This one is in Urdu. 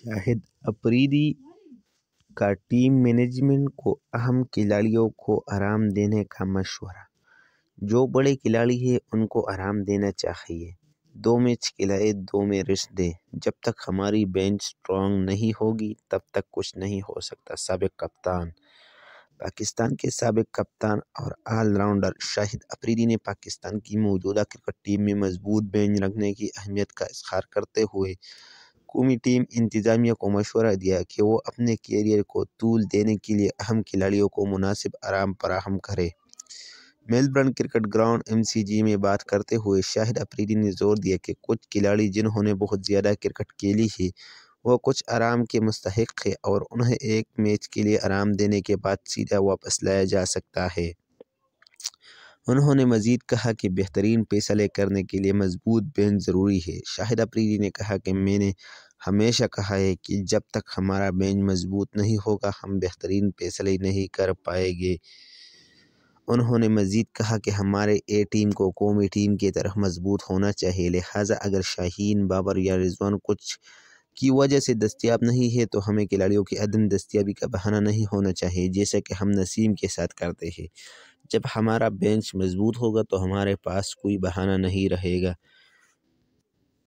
شاہد افریدی کا ٹیم مینجمنٹ کو اہم کھلاڑیوں کو آرام دینے کا مشورہ۔ جو بڑے کھلاڑی ہیں ان کو آرام دینا چاہیے۔ 2 میچ کھلائے، 2 میں ریسٹ دیں۔ جب تک ہماری بینچ اسٹرانگ نہیں ہوگی تب تک کچھ نہیں ہو سکتا۔ سابق کپتان۔ پاکستان کے سابق کپتان اور آل راؤنڈر شاہد افریدی نے پاکستان کی موجودہ کرکٹ ٹیم میں مضبوط بینچ رکھنے کی اہمیت کا اظہار کرتے ہوئے قومی ٹیم انتظامیہ کو مشورہ دیا کہ وہ اپنے کیریئر کو طول دینے کے لیے اہم کھلاڑیوں کو مناسب آرام فراہم کرے۔ میلبرن کرکٹ گراؤنڈ MCG میں بات کرتے ہوئے شاہد افریدی نے زور دیا کہ کچھ کھلاڑی جنہوں نے بہت زیادہ کرکٹ کھیلی ہے وہ کچھ آرام کے مستحق ہیں اور انہیں ایک میچ کے لیے آرام دینے کے بعد سیدھا واپس لایا جا سکتا ہے۔ انہوں نے مزید کہا کہ بہترین فیصلے کرنے کے لیے مضبوط بینچ ضروری ہے۔ شاہد افریدی نے کہا کہ میں نے ہمیشہ کہا ہے کہ جب تک ہمارا بینچ مضبوط نہیں ہوگا ہم بہترین فیصلے نہیں کر پائیں گے۔ انہوں نے مزید کہا کہ ہمارے اے ٹیم کو قومی ٹیم کی طرح مضبوط ہونا چاہیے، لہٰذا اگر شاہین، بابر یا رضوان کچھ کی وجہ سے دستیاب نہیں ہے تو ہمیں کھلاڑیوں کی عدم دستیابی کا بہانہ نہیں ہونا چاہیے، جیسا کہ ہم نسیم کے ساتھ کرتے ہیں۔ جب ہمارا بینچ مضبوط ہوگا تو ہمارے پاس کوئی بہانہ نہیں رہے گا